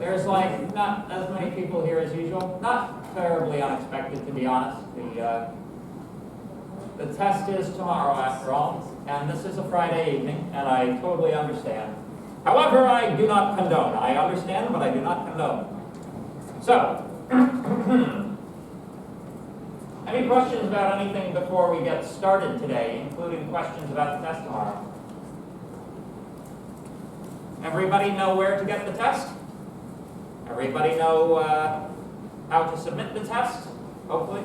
There's like not as many people here as usual. Not terribly unexpected, to be honest. The test is tomorrow, after all, and this is a Friday evening, and I totally understand. However, I do not condone. I understand, but I do not condone. So, any questions about anything before we get started today, including questions about the test tomorrow? Everybody know where to get the test? Everybody know how to submit the test, hopefully?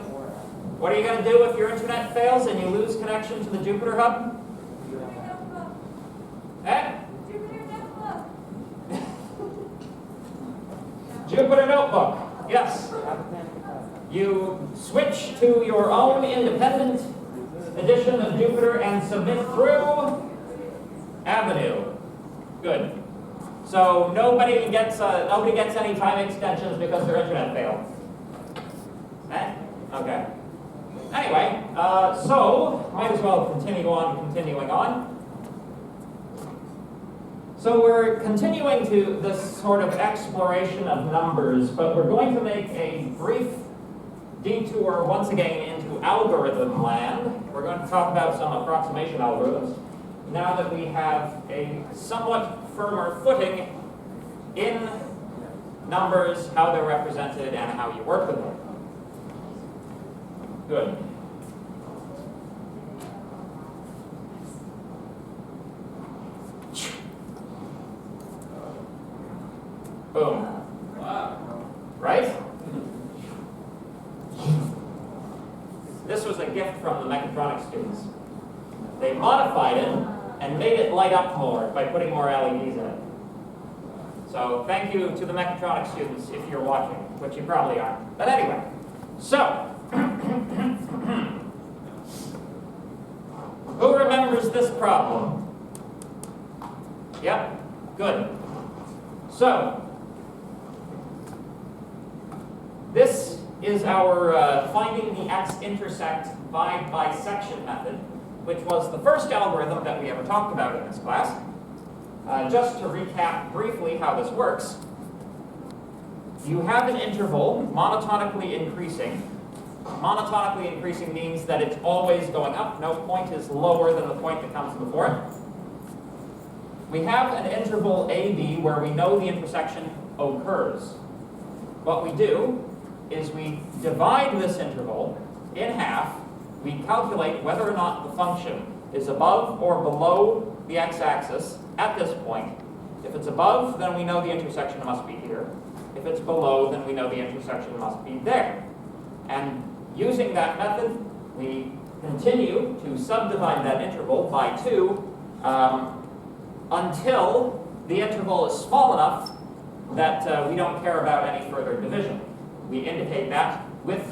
What are you going to do if your internet fails and you lose connection to the Jupyter Hub? Eh? Jupyter Notebook, yes. You switch to your own independent edition of Jupyter and submit through Avenue. Good. So nobody gets any time extensions because their internet failed. Eh? Okay. Anyway, so might as well continuing on. So we're continuing to this sort of exploration of numbers, but we're going to make a brief detour once again into algorithm land. We're going to talk about some approximation algorithms now that we have a somewhat firmer footing in numbers, how they're represented, and how you work with them. Good. Boom. Right? This was a gift from the mechatronics students. They modified it and made it light up more by putting more LEDs in it. So thank you to the mechatronics students if you're watching, which you probably are. But anyway, so who remembers this problem? Yep, good. So this is our finding the x-intersect by bisection method, which was the first algorithm that we ever talked about in this class. Just to recap briefly how this works, you have an interval monotonically increasing. Monotonically increasing means that it's always going up. No point is lower than the point that comes before it. We have an interval AB where we know the intersection occurs. What we do is we divide this interval in half. We calculate whether or not the function is above or below the x-axis at this point. If it's above, then we know the intersection must be here. If it's below, then we know the intersection must be there. And using that method, we continue to subdivide that interval by 2 until the interval is small enough that we don't care about any further division. We indicate that with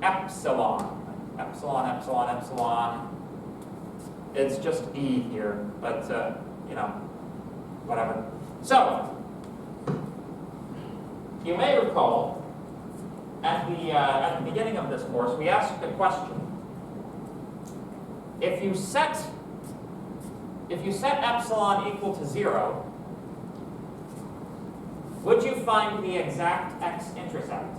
epsilon. Epsilon, epsilon, epsilon. It's just E here, but you know, whatever. So, you may recall at the beginning of this course, we asked a question. If you set epsilon equal to 0, would you find the exact x-intercept?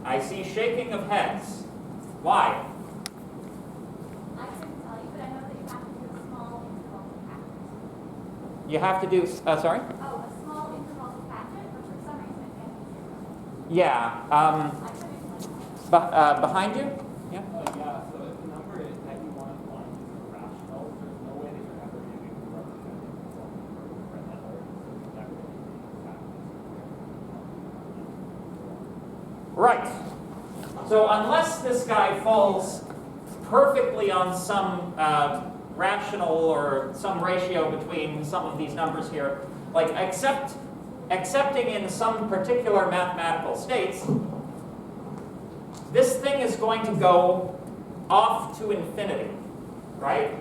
I see shaking of heads. Why? I couldn't tell you, but I know that you have to do a small interval to catch it. You have to do, sorry? Oh, a small interval to catch it, but for some reason it can't be 0. Yeah. I couldn't tell you. Behind you? Yeah. Yeah, so if the number is that you want to find is irrational, there's no way that you're ever going to be representing some for another. So that would be exactly. Right. So unless this guy falls perfectly on some rational or some ratio between some of these numbers here, like accepting in some particular mathematical states, this thing is going to go off to infinity, right?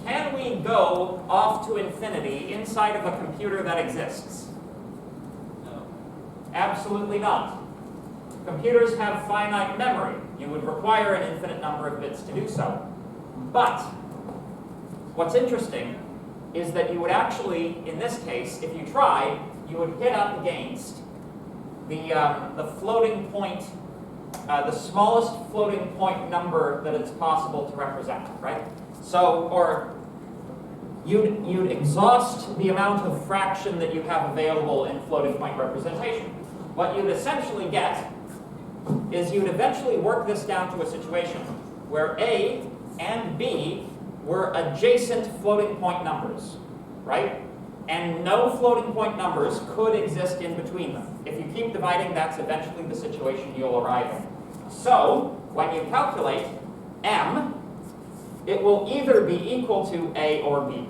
Can we go off to infinity inside of a computer that exists? No. Absolutely not. Computers have finite memory. You would require an infinite number of bits to do so. But what's interesting is that you would actually, in this case, if you tried, you would hit up against the floating point, the smallest floating point number that it's possible to represent, right? So, or you'd exhaust the amount of fraction that you have available in floating point representation. What you'd essentially get is you'd eventually work this down to a situation where A and B were adjacent floating point numbers, right? And no floating point numbers could exist in between them. If you keep dividing, that's eventually the situation you'll arrive in. So, when you calculate M, it will either be equal to A or B.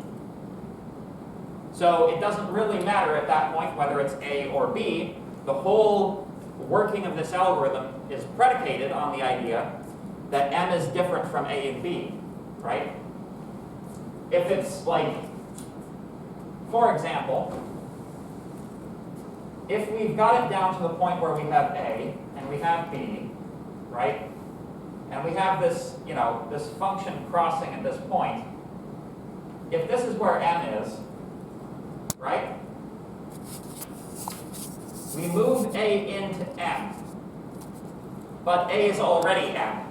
So it doesn't really matter at that point whether it's A or B. The whole working of this algorithm is predicated on the idea that M is different from A and B, right? If it's like, for example, if we've got it down to the point where we have A and we have B, right? And we have this, you know, this function crossing at this point. If this is where M is, right? We move A into M, but A is already M.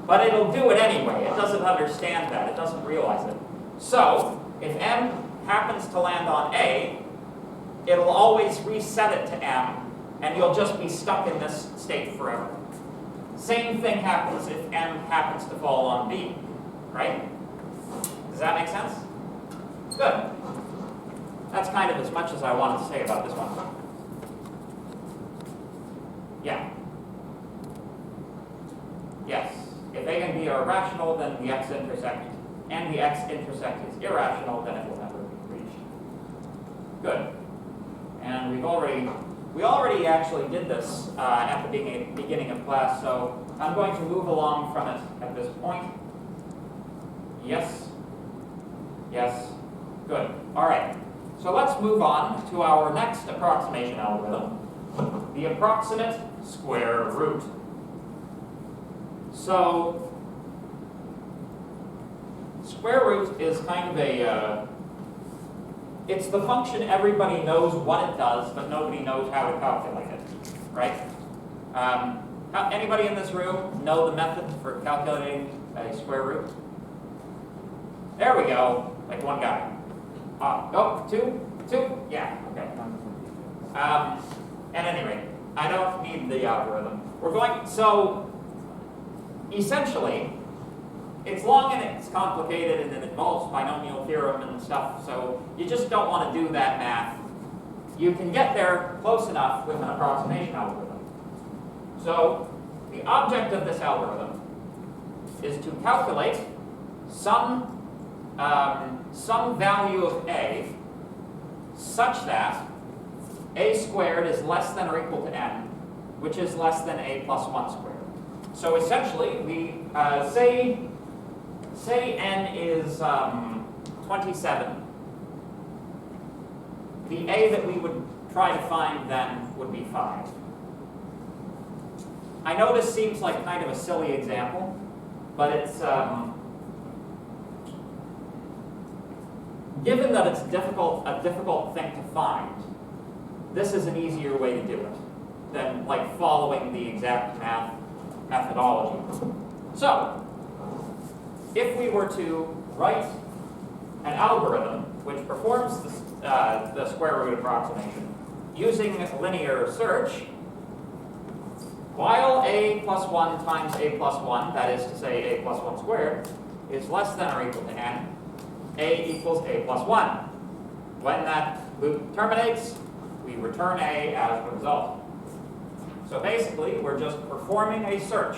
But it'll do it anyway. It doesn't understand that. It doesn't realize it. So, if M happens to land on A, it'll always reset it to M, and you'll just be stuck in this state forever. Same thing happens if M happens to fall on B, right? Does that make sense? Good. That's kind of as much as I wanted to say about this one. Yeah. Yes. If A and B are rational, then the x-intercept and the x-intercept is irrational, then it will never be reached. Good. And we already actually did this at the beginning of class, so I'm going to move along from it at this point. Yes? Yes? Good. All right. So let's move on to our next approximation algorithm, the approximate square root. So, square root is kind of a, it's the function everybody knows what it does, but nobody knows how to calculate it, right? Anybody in this room know the method for calculating a square root? There we go, like one guy. Oh, two? Yeah, okay. At any rate, I don't need the algorithm. So, essentially, it's long and it's complicated and it involves binomial theorem and stuff, so you just don't want to do that math. You can get there close enough with an approximation algorithm. So, the object of this algorithm is to calculate some value of A such that A squared is less than or equal to N, which is less than A plus 1 squared. So essentially, we say N is 27. The A that we would try to find then would be 5. I know this seems like kind of a silly example, but it's given that it's a difficult thing to find, this is an easier way to do it than like following the exact methodology. So, if we were to write an algorithm which performs the square root approximation using linear search, while A plus 1 times A plus 1, that is to say A plus 1 squared, is less than or equal to N, A equals A plus 1. When that loop terminates, we return A as the result. So basically, we're just performing a search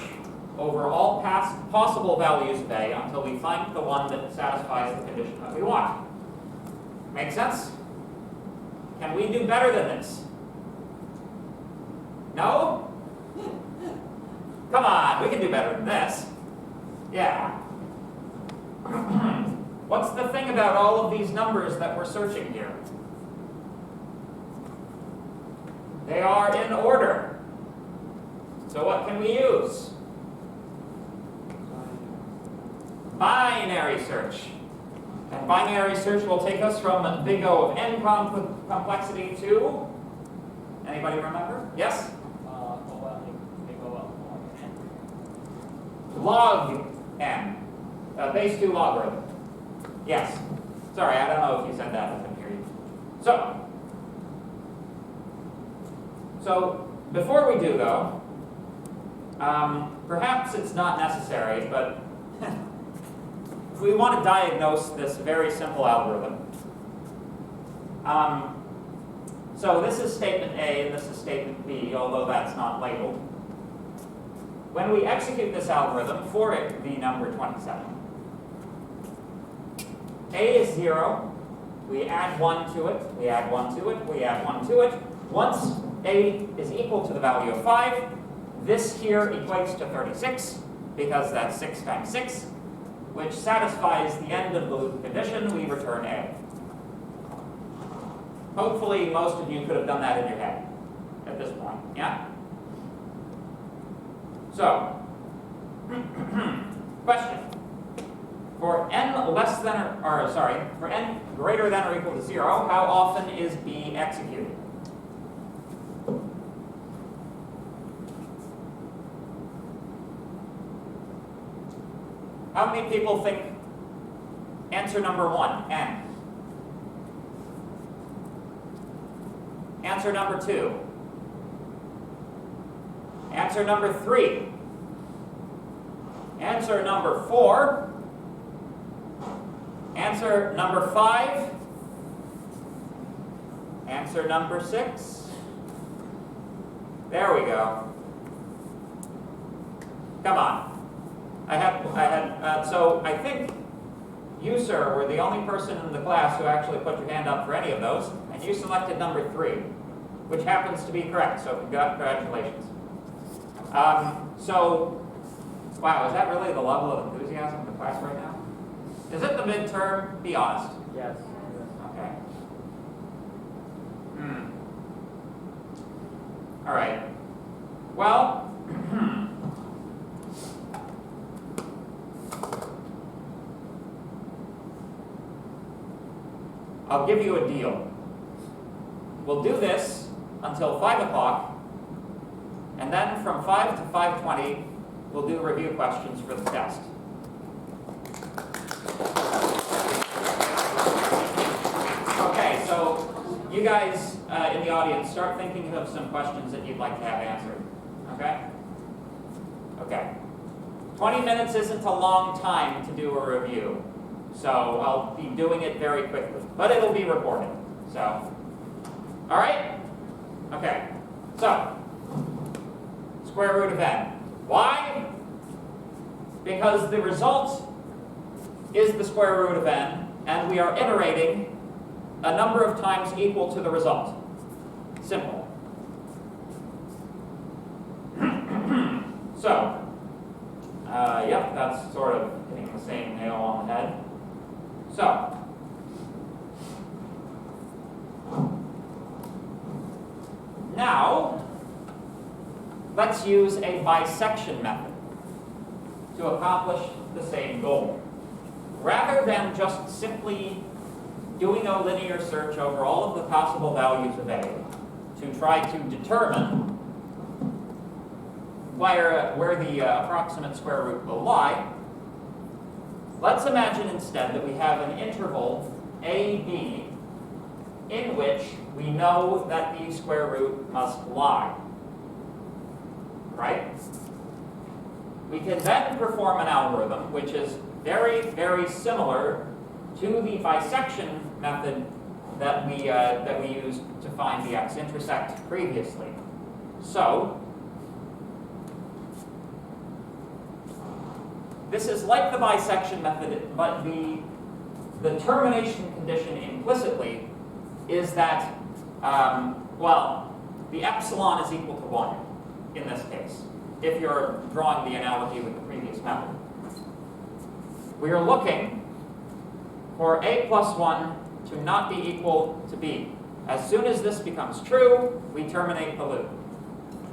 over all past possible values of A until we find the one that satisfies the condition that we want. Make sense? Can we do better than this? No? Come on, we can do better than this. Yeah. What's the thing about all of these numbers that we're searching here? They are in order. So what can we use? Binary search. And binary search will take us from big O of n complexity to, anybody remember? Yes? Log n, base 2 logarithm. Yes. Sorry, I don't know if you said that, I couldn't hear you. So before we do though, perhaps it's not necessary, but if we want to diagnose this very simple algorithm, so this is statement A and this is statement B, although that's not labeled. When we execute this algorithm for it, the number 27, A is 0, we add 1 to it, we add 1 to it, we add 1 to it. Once A is equal to the value of 5, this here equates to 36, because that's 6 times 6, which satisfies the end of the loop condition. We return A. Hopefully most of you could have done that in your head at this point, yeah? So, question. For n less than, for n greater than or equal to 0, how often is B executed? How many people think answer number 1, n? Answer number 2? Answer number 3? Answer number 4? Answer number 5? Answer number 6? There we go. Come on. So I think you, sir, were the only person in the class who actually put your hand up for any of those, and you selected number 3, which happens to be correct, so congratulations. Wow, is that really the level of enthusiasm in the class right now? Is it the midterm? Be honest. Yes. Okay. All right. Well, I'll give you a deal. We'll do this until 5 o'clock, and then from 5 to 5:20, we'll do review questions for the test. Okay, so you guys in the audience, start thinking of some questions that you'd like to have answered. Okay? Okay. 20 minutes isn't a long time to do a review, so I'll be doing it very quickly, but it'll be recorded. So, all right? Okay. So, square root of n. Why? Because the result is the square root of n, and we are iterating a number of times equal to the result. Simple. So, yep, that's sort of hitting the same nail on the head. So, now, let's use a bisection method to accomplish the same goal. Rather than just simply doing a linear search over all of the possible values of A to try to determine where the approximate square root will lie, let's imagine instead that we have an interval AB in which we know that the square root must lie. Right? We can then perform an algorithm which is very, very similar to the bisection method that we used to find the x-intersect previously. So, this is like the bisection method, but the termination condition implicitly is that, the epsilon is equal to 1 in this case, if you're drawing the analogy with the previous method. We are looking for A plus 1 to not be equal to B. As soon as this becomes true, we terminate the loop.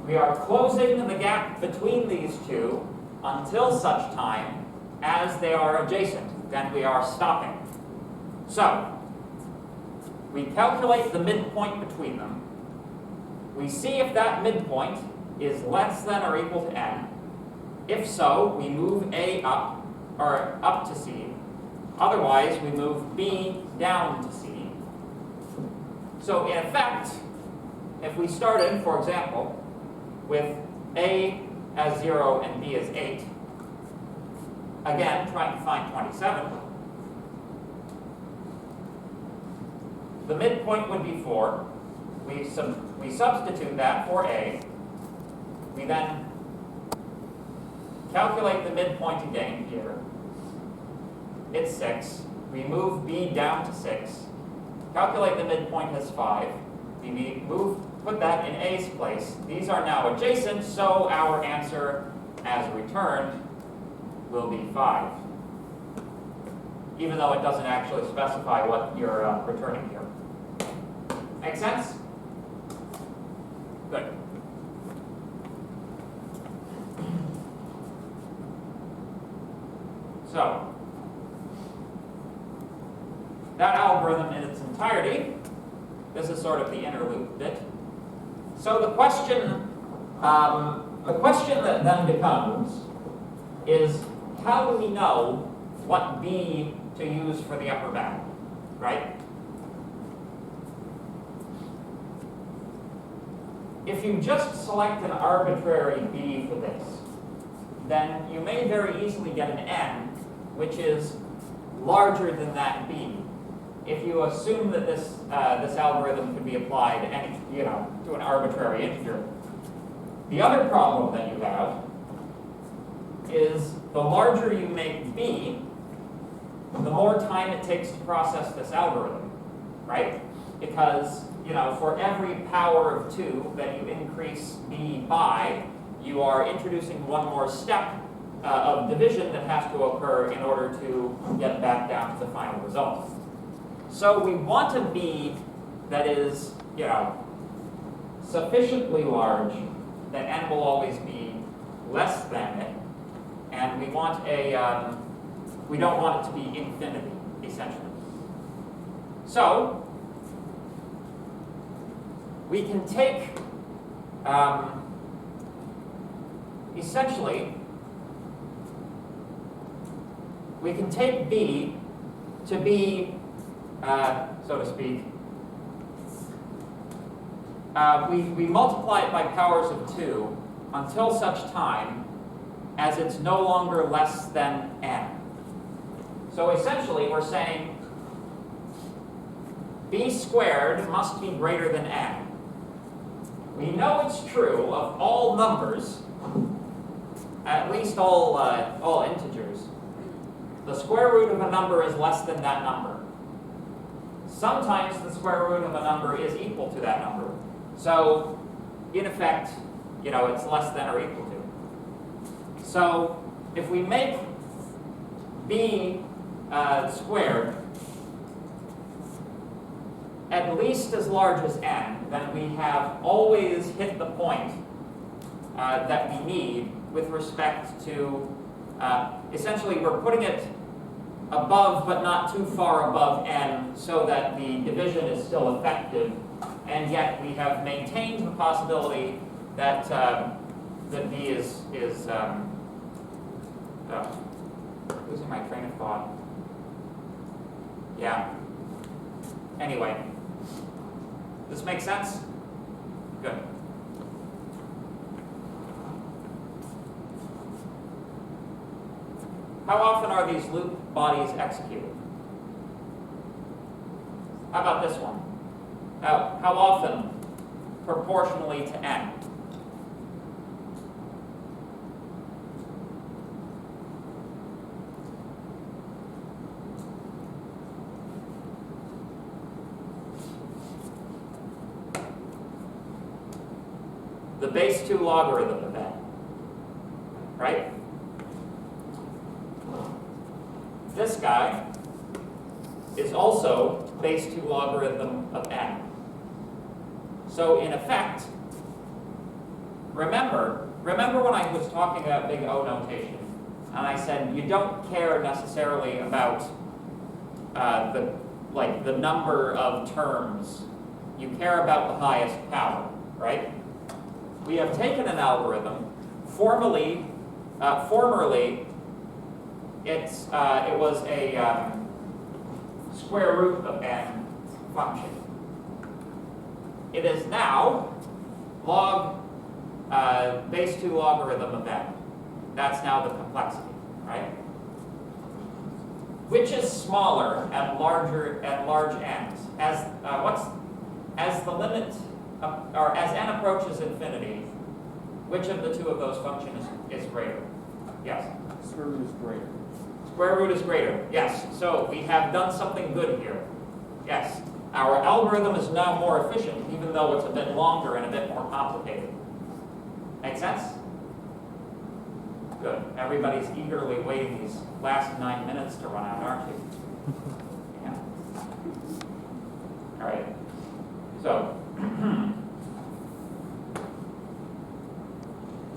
We are closing the gap between these two until such time as they are adjacent. Then we are stopping. So, we calculate the midpoint between them. We see if that midpoint is less than or equal to n. If so, we move A up, or up to C. Otherwise, we move B down to C. So in effect, if we started, for example, with A as 0 and B as 8, again, trying to find 27, the midpoint would be 4. We substitute that for A. We then calculate the midpoint again here. It's 6. We move B down to 6. Calculate the midpoint as 5. We put that in A's place. These are now adjacent, so our answer as returned will be 5. Even though it doesn't actually specify what you're returning here. Make sense? Good. So, that algorithm in its entirety, this is sort of the inner loop bit. So the question that then becomes is, how do we know what B to use for the upper bound, right? If you just select an arbitrary B for this, then you may very easily get an n, which is larger than that B. If you assume that this algorithm could be applied to an arbitrary integer. The other problem that you have is the larger you make B, the more time it takes to process this algorithm, right? Because for every power of 2 that you increase B by, you are introducing one more step of division that has to occur in order to get back down to the final result. So we want a B that is, sufficiently large that n will always be less than it, and we want we don't want it to be infinity, essentially. So we can take, essentially, we can take B to be, so to speak, we multiply it by powers of 2 until such time as it's no longer less than n. So essentially, we're saying B squared must be greater than n. We know it's true of all numbers, at least all integers. The square root of a number is less than that number. Sometimes the square root of a number is equal to that number. So, in effect, it's less than or equal to. So, if we make B squared at least as large as n, then we have always hit the point that we need with respect to, essentially we're putting it above but not too far above n so that the division is still effective, and yet we have maintained the possibility that that B is losing my train of thought. Yeah. Anyway. This make sense? Good. How often are these loop bodies executed? How about this one? How often proportionally to n? The base 2 logarithm of n, right? This guy is also base 2 logarithm of n. So in effect, remember when I was talking about big O notation, and I said you don't care necessarily about like the number of terms. You care about the highest power, right? We have taken an algorithm. Formerly, it was a square root of n function. It is now log base 2 logarithm of n. That's now the complexity, right? Which is smaller at large n's? As the limit or as n approaches infinity, which of the two of those functions is greater? Yes. Square root is greater. Square root is greater. Yes. So we have done something good here. Yes. Our algorithm is now more efficient, even though it's a bit longer and a bit more complicated. Make sense? Good. Everybody's eagerly waiting these last 9 minutes to run out, aren't you? Yeah. All right. So,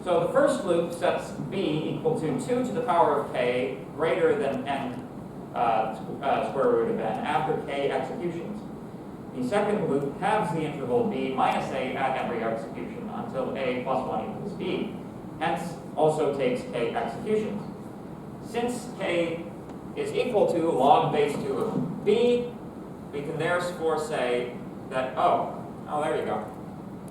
so the first loop sets b equal to 2 to the power of k greater than n square root of n after k executions. The second loop halves the interval b minus a at every execution until a plus 1 equals b. Hence, also takes k executions. Since k is equal to log base 2 of b, we can therefore say that, there you go.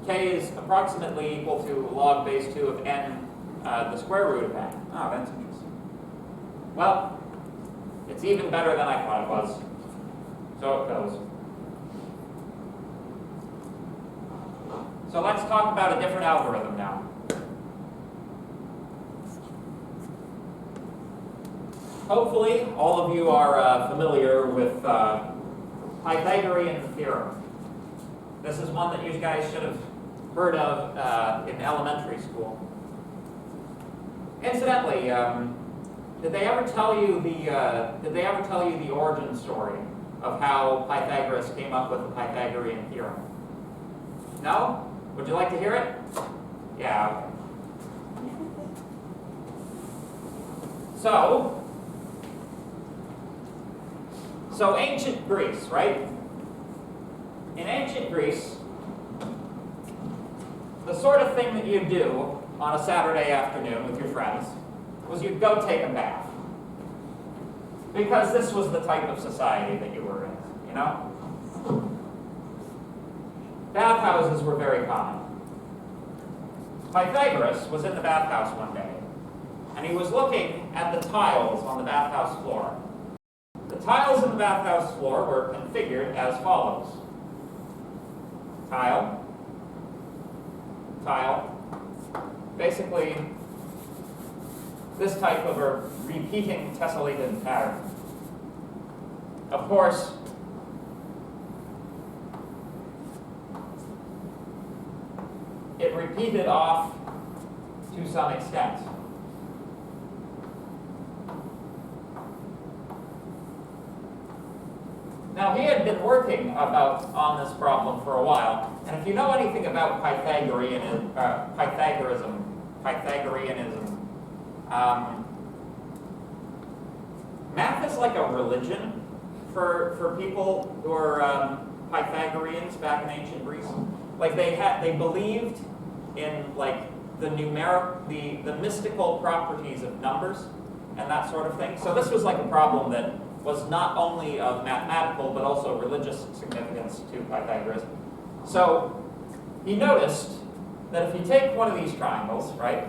K is approximately equal to log base 2 of n, the square root of n. Oh, that's interesting. Well, it's even better than I thought it was. So it goes. So let's talk about a different algorithm now. Hopefully, all of you are familiar with Pythagorean Theorem. This is one that you guys should have heard of in elementary school. Incidentally, did they ever tell you the origin story of how Pythagoras came up with the Pythagorean Theorem? No? Would you like to hear it? Yeah. Okay. So ancient Greece, right? In ancient Greece, the sort of thing that you do on a Saturday afternoon with your friends was you'd go take a bath. Because this was the type of society that you were in, you know? Bathhouses were very common. Pythagoras was in the bathhouse one day, and he was looking at the tiles on the bathhouse floor. The tiles in the bathhouse floor were configured as follows. Tile, tile, basically this type of a repeating tessellated pattern. Of course, it repeated off to some extent. Now, he had been working on this problem for a while, and if you know anything about Pythagoreanism, math is like a religion for people who are Pythagoreans back in ancient Greece. Like they believed in like the mystical properties of numbers and that sort of thing. So this was like a problem that was not only of mathematical but also religious significance to Pythagoras. So he noticed that if you take one of these triangles, right,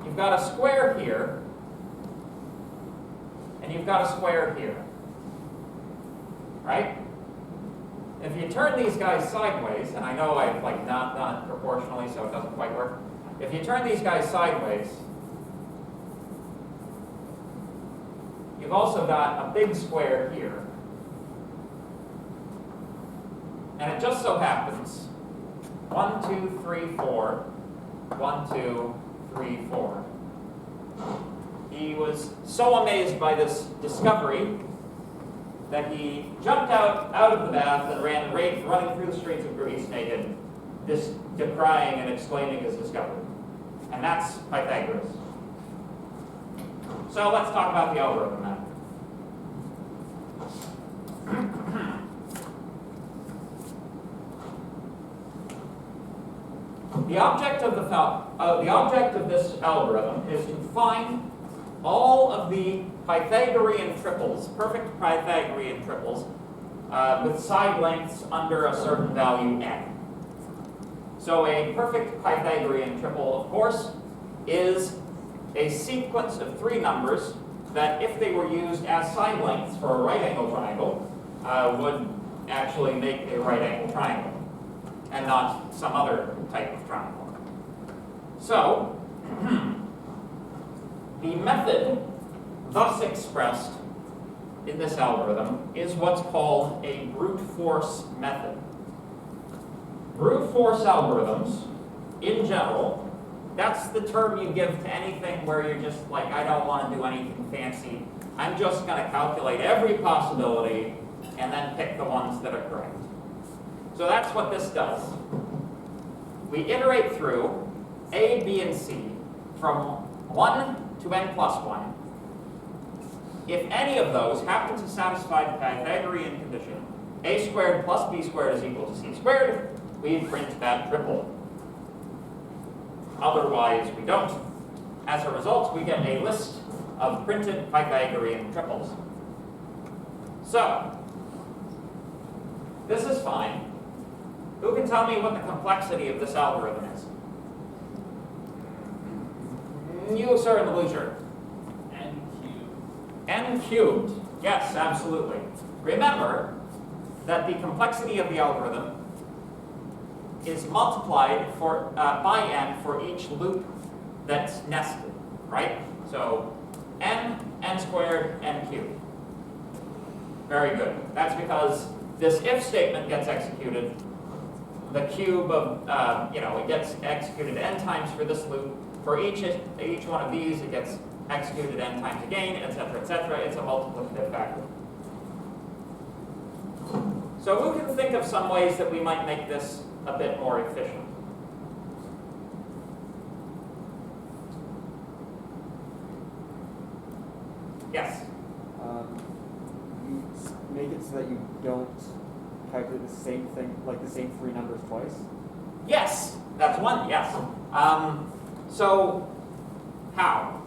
you've got a square here, and you've got a square here, right? If you turn these guys sideways, and I know I've like not done it proportionally, so it doesn't quite work. If you turn these guys sideways, you've also got a big square here. And it just so happens, 1, 2, 3, 4, 1, 2, 3, 4. He was so amazed by this discovery that he jumped out of the bath and ran running through the streets of Greece naked, decrying and exclaiming his discovery. And that's Pythagoras. So let's talk about the algorithm then. The object of this algorithm is to find all of the Pythagorean triples, perfect Pythagorean triples, with side lengths under a certain value n. So a perfect Pythagorean triple, of course, is a sequence of three numbers that, if they were used as side lengths for a right angle triangle, would actually make a right angle triangle, and not some other type of triangle. So, the method thus expressed in this algorithm is what's called a brute force method. Brute force algorithms, in general, that's the term you give to anything where you're just like, I don't want to do anything fancy. I'm just going to calculate every possibility and then pick the ones that are correct. So that's what this does. We iterate through A, B, and C from 1 to n plus 1. If any of those happen to satisfy the Pythagorean condition, a squared plus b squared is equal to c squared, we print that triple. Otherwise, we don't. As a result, we get a list of printed Pythagorean triples. So, this is fine. Who can tell me what the complexity of this algorithm is? You, sir, in the blue shirt. N cubed. N cubed. Yes, absolutely. Remember that the complexity of the algorithm is multiplied by n for each loop that's nested, right? So n squared, n cubed. Very good. That's because this if statement gets executed. The cube of, it gets executed n times for this loop. For each one of these, it gets executed n times again, etc., etc. It's a multiplicative factor. So who can think of some ways that we might make this a bit more efficient? Yes? You make it so that you don't calculate the same thing, like the same three numbers twice? Yes, that's one, yes. So, how?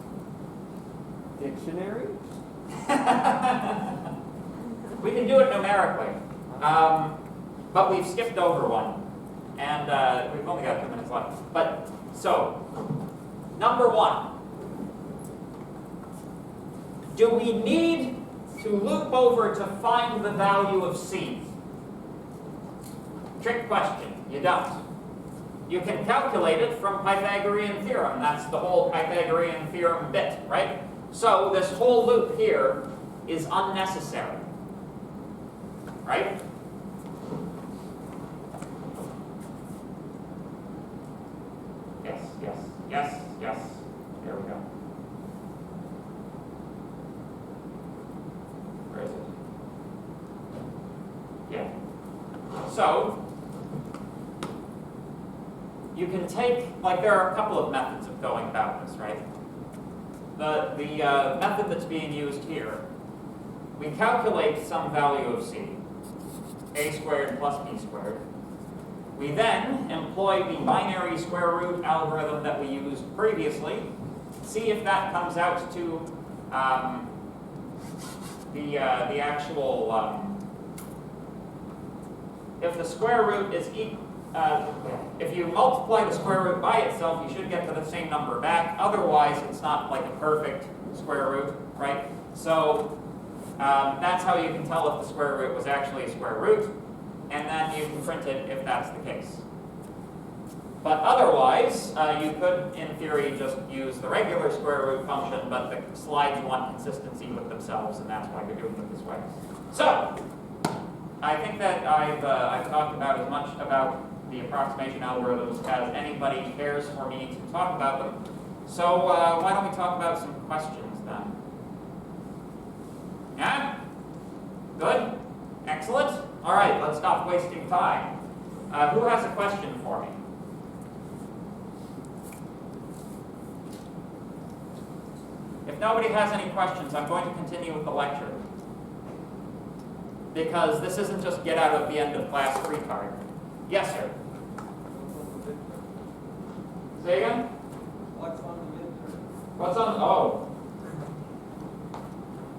Dictionary? We can do it numerically, but we've skipped over one, and we've only got 2 minutes left. But, so, number one, do we need to loop over to find the value of C? Trick question, you don't. You can calculate it from Pythagorean theorem. That's the whole Pythagorean theorem bit, right? So this whole loop here is unnecessary, right? Yes, yes, yes, yes. There we go. Where is it? Yeah. So, you can take, there are a couple of methods of going about this, right? The method that's being used here, we calculate some value of C, a squared plus b squared. We then employ the binary square root algorithm that we used previously, see if that comes out to the actual, if the square root is equal, if you multiply the square root by itself, you should get to the same number back. Otherwise, it's not like a perfect square root, right? So that's how you can tell if the square root was actually a square root, and then you can print it if that's the case. But otherwise, you could, in theory, just use the regular square root function, but the slides want consistency with themselves, and that's why you're doing it this way. So, I think that I've talked about as much about the approximation algorithms as anybody cares for me to talk about them. So why don't we talk about some questions then? Yeah? Good? Excellent? All right, let's stop wasting time. Who has a question for me? If nobody has any questions, I'm going to continue with the lecture. Because this isn't just get out of the end of class free card. Yes, sir. Say again? What's on the midterm? What's on? Oh.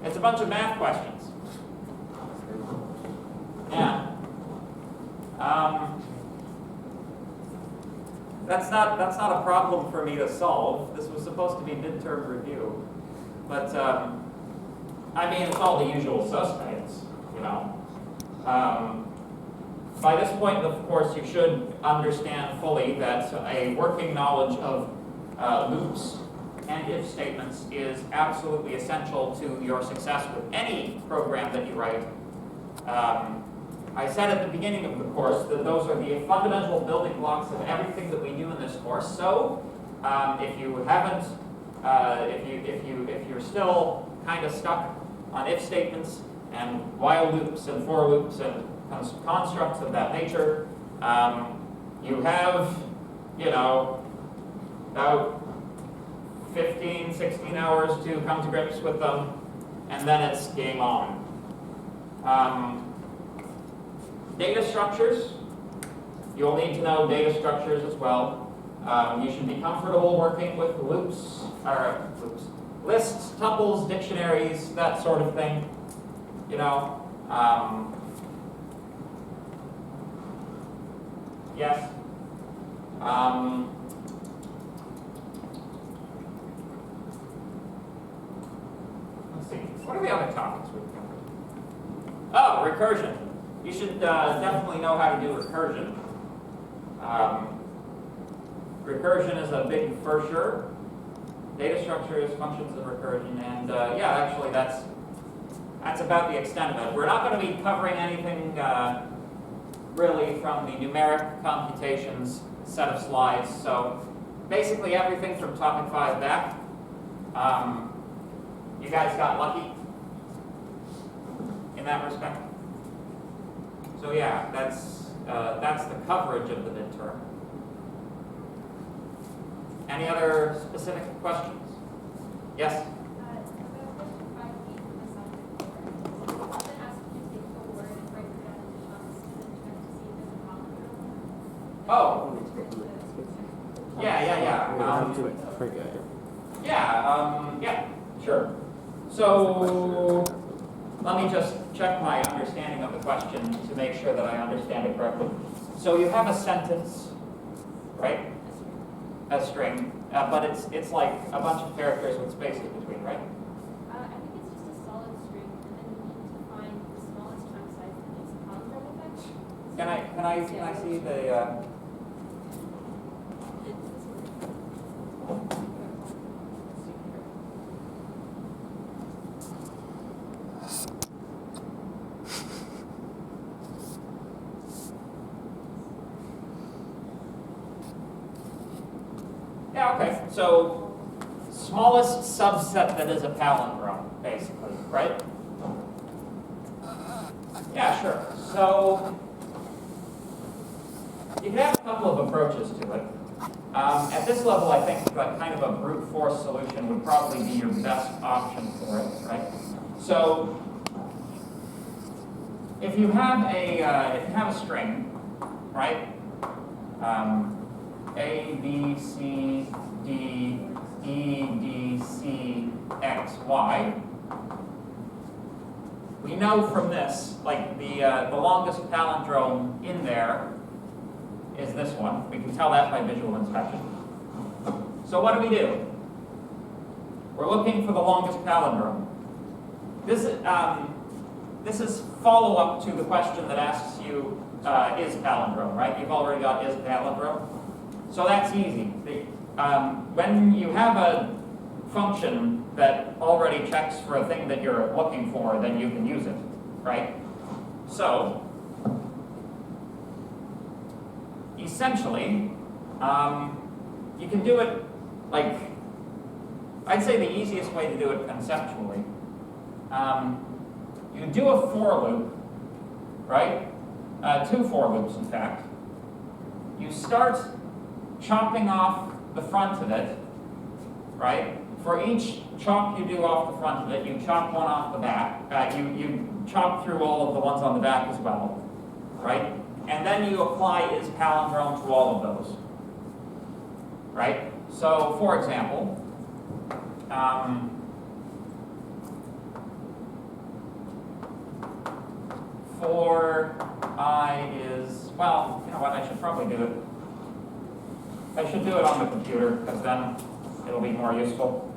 It's a bunch of math questions. Yeah. That's not a problem for me to solve. This was supposed to be midterm review. But I mean, it's all the usual suspects, you know. By this point, of course, you should understand fully that a working knowledge of loops and if statements is absolutely essential to your success with any program that you write. I said at the beginning of the course that those are the fundamental building blocks of everything that we do in this course. So, if you haven't, if you're still kind of stuck on if statements and while loops and for loops and constructs of that nature, you have, you know, about 15, 16 hours to come to grips with them, and then it's game on. Data structures, you'll need to know data structures as well. You should be comfortable working with lists, tuples, dictionaries, that sort of thing. You know, yes. Let's see, what are the other topics we've covered? Oh, recursion. You should definitely know how to do recursion. Recursion is a big for sure. Data structures, functions of recursion, and yeah, actually that's about the extent of it. We're not going to be covering anything really from the numeric computations set of slides. So basically everything from topic 5 back. You guys got lucky in that respect. So yeah, that's the coverage of the midterm. Any other specific questions? Yes? Oh. Yeah. Yeah, sure. So let me just check my understanding of the question to make sure that I understand it correctly. So you have a sentence, right? A string, but it's like a bunch of characters with spaces between, right? I think it's just a solid string, and then you need to find the smallest chunk size that makes a palindrome effect. Can I see the? Yeah, okay. So, smallest subset that is a palindrome, basically, right? Yeah, sure. So, you can have a couple of approaches to it. At this level, I think that kind of a brute force solution would probably be your best option for it, right? So, if you have a string, right? A, B, C, D, E, D, C, X, Y. We know from this, like the longest palindrome in there is this one. We can tell that by visual inspection. So what do? We're looking for the longest palindrome. This is follow-up to the question that asks you, is palindrome, right? You've already got is palindrome. So that's easy. When you have a function that already checks for a thing that you're looking for, then you can use it, right? So, essentially, you can do it like, I'd say the easiest way to do it conceptually. You do a for loop, right? 2 for loops, in fact. You start chopping off the front of it, right? for each chop you do off the front of it, you chop one off the back. You chop through all of the ones on the back as well, right? And then you apply is palindrome to all of those, right? So, for example, for I is, well, you know what, I should probably do it. I should do it on the computer, because then it'll be more useful.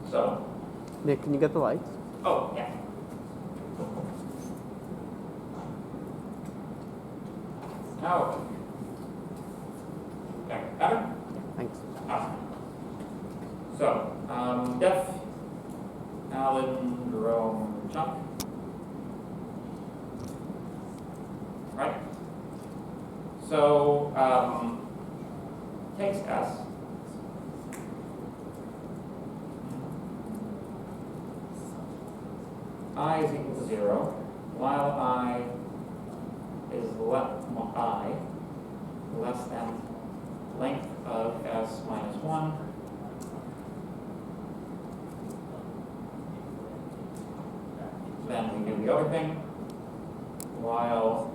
So, Nick, can you get the lights? oh, yeah. Oh. Okay, better? Thanks. Awesome. So, def palindrome chunk. Right? So, takes S. I is equal to 0, while I is less than length of S minus 1. Then we do the other thing, while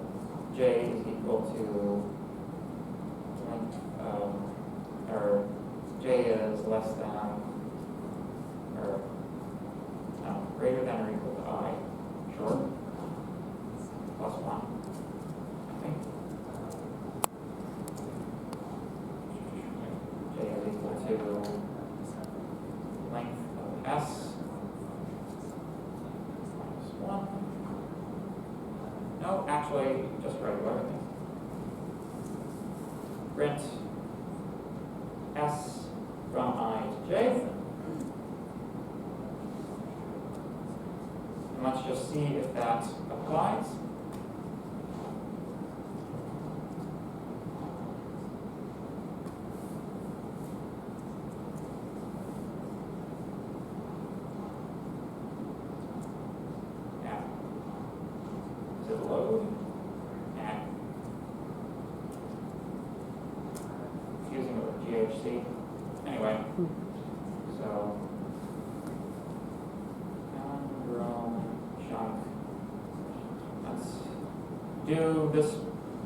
J is equal to length of, or J is less than, or no, greater than or equal to I, sure, plus 1, I think. J is equal to length of S minus 1. No, actually, just regular everything. Print S from I to J. And let's just see if that applies. Yeah. Does it load? Yeah. Using it with GHC. Anyway, so palindrome chunk. Let's do this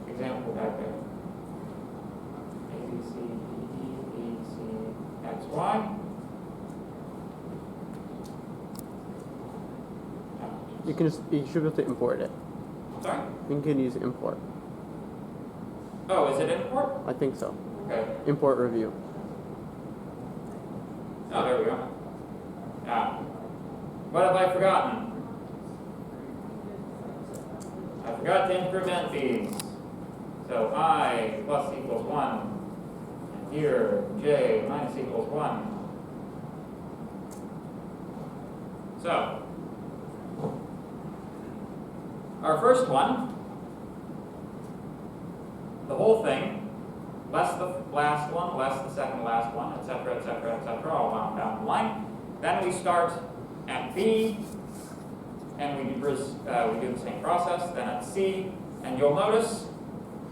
example back there. A, B, C, D, E, B, C, X, Y. You should be able to import it. Sorry? You can use import. Oh, is it import? I think so. Okay. Import review. Oh, there we go. Yeah. What have I forgotten? I forgot to increment these. So I plus equals 1. And here, J minus equals 1. So, our first one, the whole thing, less the last one, less the second last one, etc., etc., etc., all wound down the line. Then we start at B, and we do the same process, then at C, and you'll notice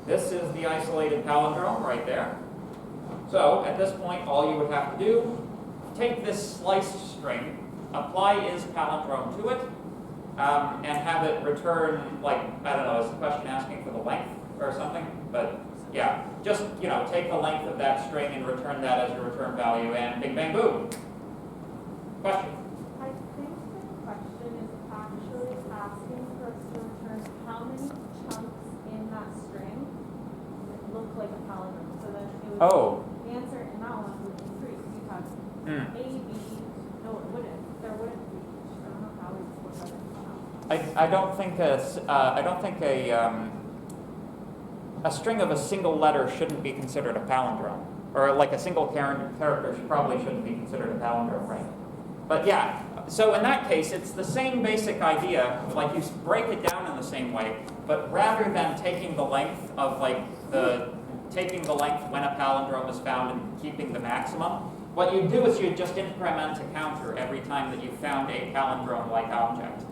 this is the isolated palindrome right there. So at this point, all you would have to do, take this sliced string, apply is palindrome to it, and have it return, like, I don't know, is the question asking for the length or something? But yeah, just, take the length of that string and return that as your return value, and bing, bang, boom. Question? I think the question is actually asking for us to return how many chunks in that string that look like a palindrome. So then it would the answer in that one would be 3. You have A, B, no, it wouldn't. There wouldn't be. I don't know how we would look at it. I don't think a string of a single letter shouldn't be considered a palindrome. or like a single character probably shouldn't be considered a palindrome, right? But yeah, so in that case, it's the same basic idea, like you break it down in the same way, but rather than taking the length of taking the length when a palindrome is found and keeping the maximum, what you do is you just increment a counter every time that you found a palindrome-like object,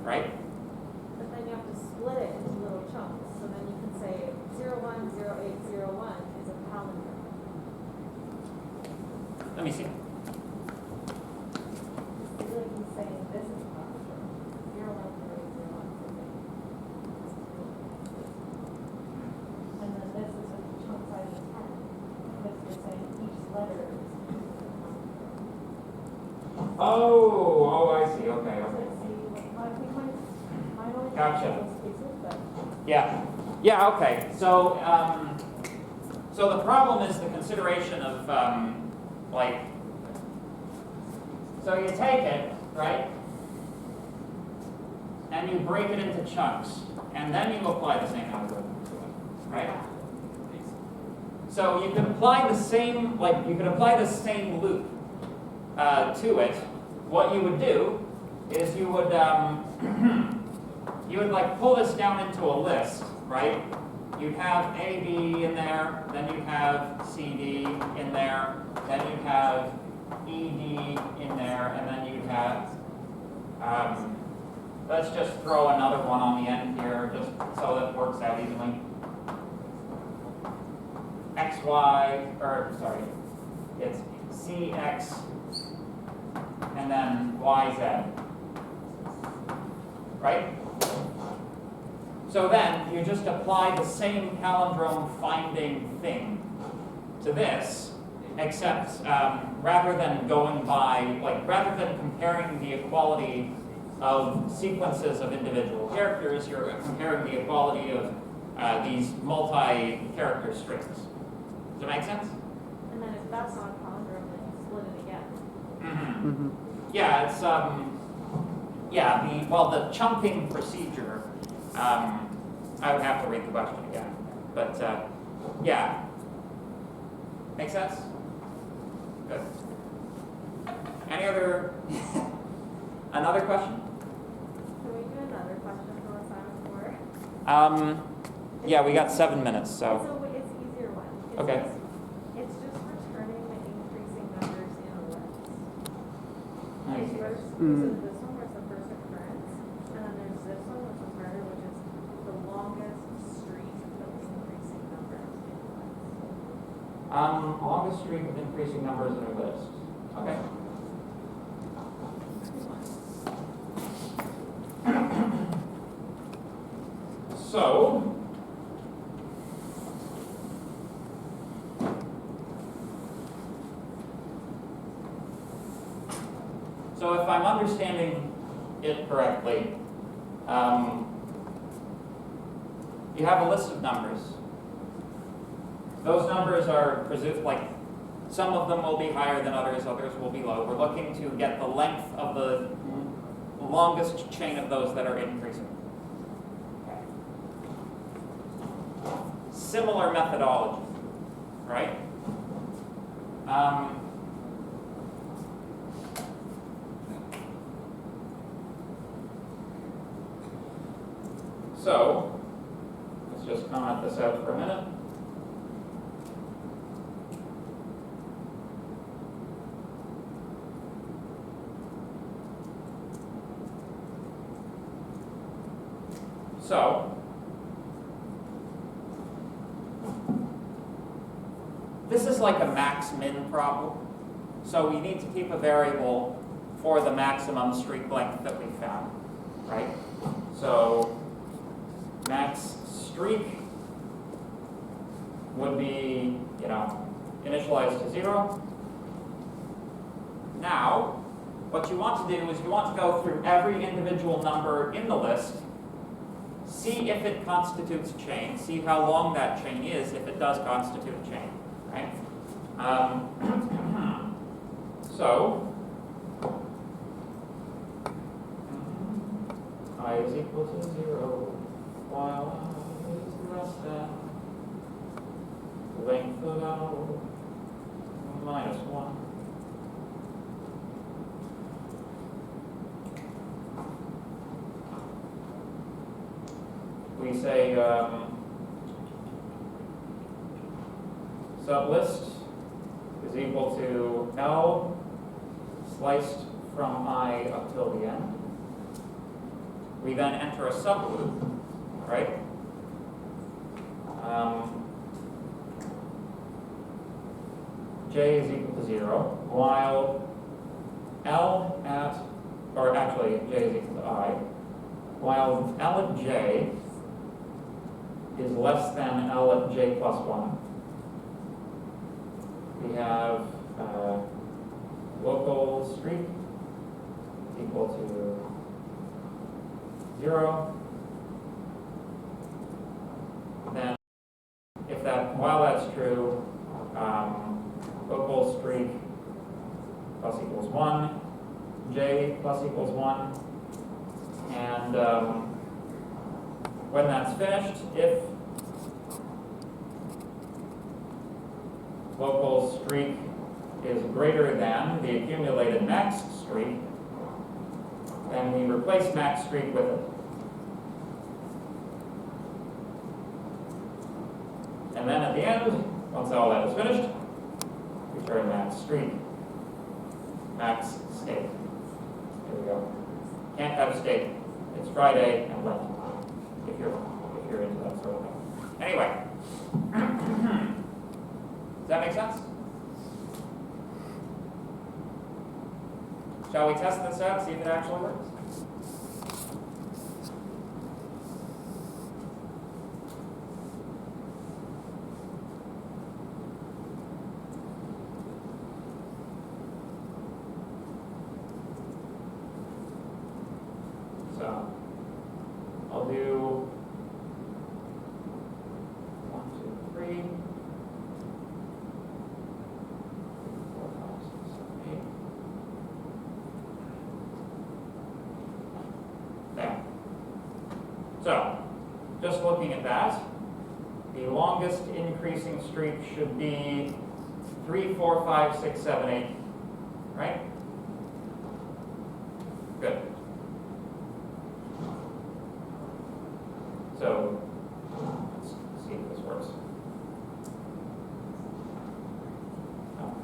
right? But then you have to split it into little chunks. So then you can say 010801 is a palindrome. Let me see. It's like he's saying this is a palindrome. 010801. And then this is a chunk size of 10. Because you're saying each letter is a palindrome. Oh, I see. Okay, So okay. see, I think mine only Gotcha. has those pieces, but Yeah, okay. So, so the problem is the consideration of, so you take it, right, and you break it into chunks, and then you apply the same algorithm to it, right? So you can apply the same, loop to it. What you would do is you would pull this down into a list, right? You'd have A, B in there, then you'd have C, D in there, then you'd have E, D in there, and then you'd have, let's just throw another one on the end here, just so that it works out evenly. X, Y, it's C, X, and then Y, Z, right? So then you just apply the same palindrome finding thing to this, except rather than rather than comparing the equality of sequences of individual characters, you're comparing the equality of these multi-character strings. Does that make sense? and then if that's not a palindrome, then you split it again. Mm-hmm. Yeah, it's the chunking procedure. I would have to read the question again, but yeah, make sense? Good. Any other another question? Can we do another question from assignment 4? Yeah, we got 7 minutes, so. It's an easier one. Okay. It's just returning the increasing numbers in a list. Nice. So this one was the first occurrence, and then there's this one, which is harder, which is the longest streak of increasing numbers in a list. Longest streak of increasing numbers in a list. Okay. So, if I'm understanding it correctly, you have a list of numbers. Those numbers are presumed, some of them will be higher than others will be low. We're looking to get the length of the longest chain of those that are increasing. Okay. Similar methodology, right? So, let's just comment this out for a minute. So, this is like a max-min problem. So we need to keep a variable for the maximum streak length that we found, right? So max streak would be, initialized to 0. Now, what you want to do is you want to go through every individual number in the list, see if it constitutes a chain, see how long that chain is if it does constitute a chain, right? So, I is equal to 0, while I is less than length of L minus 1. We say sublist is equal to L sliced from I up till the end. We then enter a subloop, right? J is equal to 0, while L at, or actually J is equal to I, while L at J is less than L at J plus 1. We have local streak equal to 0. Then, if that, while that's true, local streak plus equals 1, J plus equals 1, and when that's finished, if local streak is greater than the accumulated max streak, then we replace max streak with it. And then at the end, once all that is finished, return max streak, max state. Here we go. Can't have state. It's Friday and left. If you're into that sort of thing. Anyway, does that make sense? Shall we test this out, see if it actually works? So, I'll do 1, 2, 3, 4, 5, 6, 7, 8. There. So, just looking at that, the longest increasing streak should be 3, 4, 5, 6, 7, 8. Right? Good. So, let's see if this works. Oh.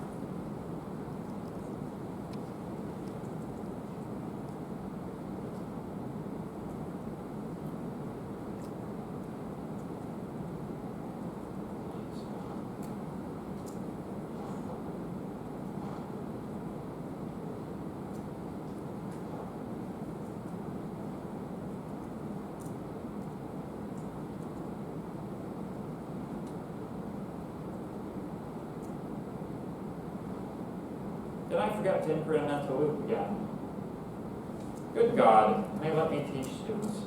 Did I forget to increment a loop again? Good God, may let me teach students.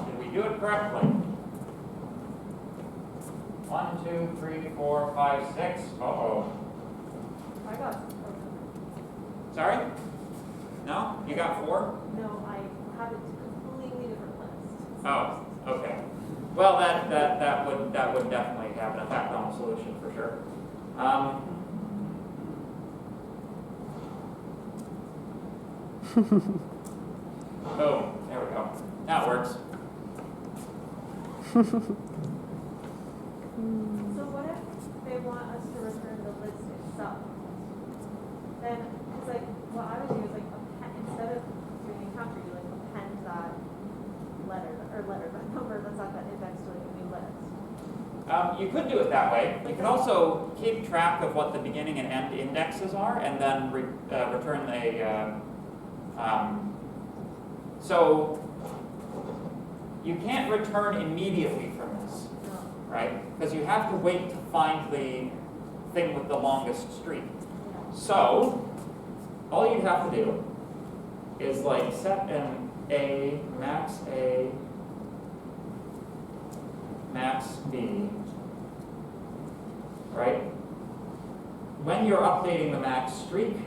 Did we do it correctly? 1, 2, 3, 4, 5, 6. Uh-oh. I got, Sorry? No? You got 4? no, I have a completely different list. Oh, okay. Well, that would definitely have an effect on the solution for sure. Boom. There we go. Now it works. So what if they want us to return the list itself? Then, it's like, what I would do is like, instead of doing a counter, you like append that that number that's at that index to like a new list. You could do it that way. You can also keep track of what the beginning and end indexes are, and then return a. So you can't return immediately from this, No. right? Because you have to wait to find the thing with the longest streak. Yeah. So all you have to do is like set an A, max B, right? When you're updating the max streak,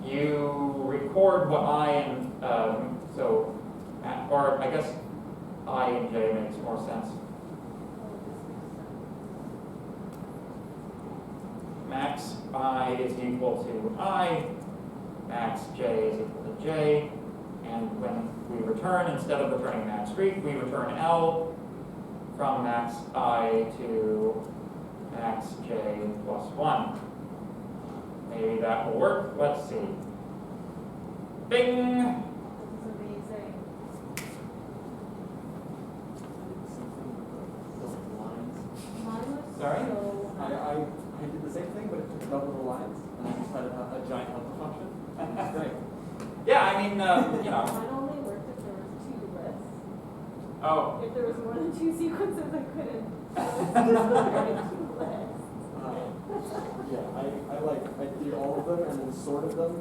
you record what I and so Or I guess I and j makes more sense. Max I is equal to I, max j is equal to j, and when we return, instead of returning max Greek, we return L from max I to max j plus 1. Maybe that will work. Let's see. Bing! This is amazing. Mine was Sorry? so. I did the same thing, but it took double the lines, and I just had a giant helper function. And it's great. Yeah, I mean, you know. Mine only worked if there was 2 lists. Oh. If there was more than 2 sequences, I couldn't. Just 2 lists. Yeah, I did all of them and then sorted them.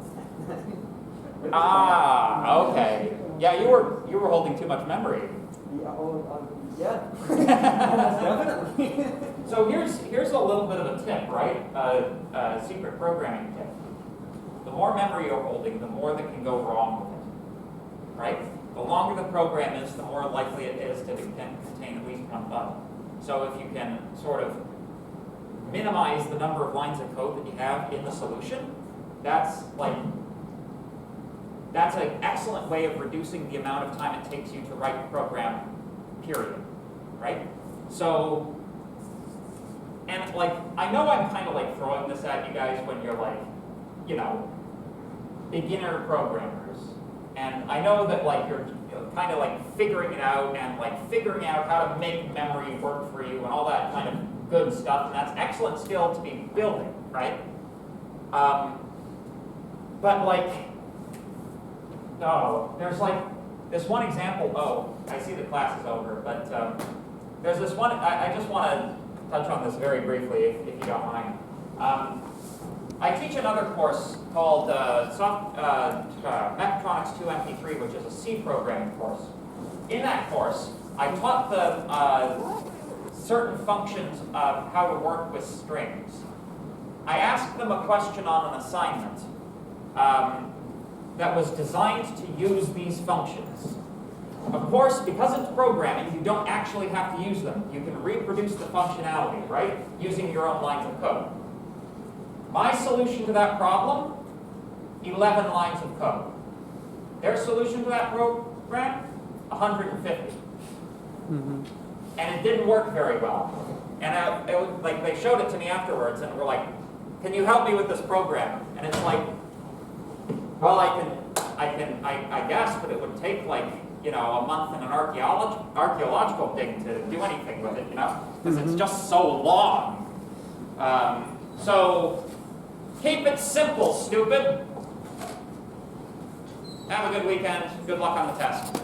Ah, okay. Yeah, you were holding too much memory. Yeah, definitely. So here's a little bit of a tip, right? A secret programming tip. The more memory you're holding, the more that can go wrong with it, right? The longer the program is, the more likely it is to contain at least one bug. So if you can sort of minimize the number of lines of code that you have in the solution, that's an excellent way of reducing the amount of time it takes you to write a program, period, right? So, and like, I know I'm kind of like throwing this at you guys when you're like, you know, beginner programmers. And I know that like you're kind of like figuring it out and like figuring out how to make memory work for you and all that kind of good stuff. And that's excellent skill to be building, right? But like, no, there's like this one example. Oh, I see the class is over, but there's this one. I just want to touch on this very briefly, if you don't mind. I teach another course called Mechatronics 2 MP3, which is a C programming course. In that course, I taught them certain functions of how to work with strings. I asked them a question on an assignment that was designed to use these functions. Of course, because it's programming, you don't actually have to use them. You can reproduce the functionality, right, using your own lines of code. My solution to that problem, 11 lines of code. Their solution to that program, 150. Mm-hmm. And it didn't work very well. And it was like they showed it to me afterwards, and were like, "Can you help me with this program?" And it's like, well, I guess, but it would take like, you know, a month in an archaeological dig to do anything with it, you know, because it's just so long. So keep it simple, stupid. Have a good weekend. Good luck on the test.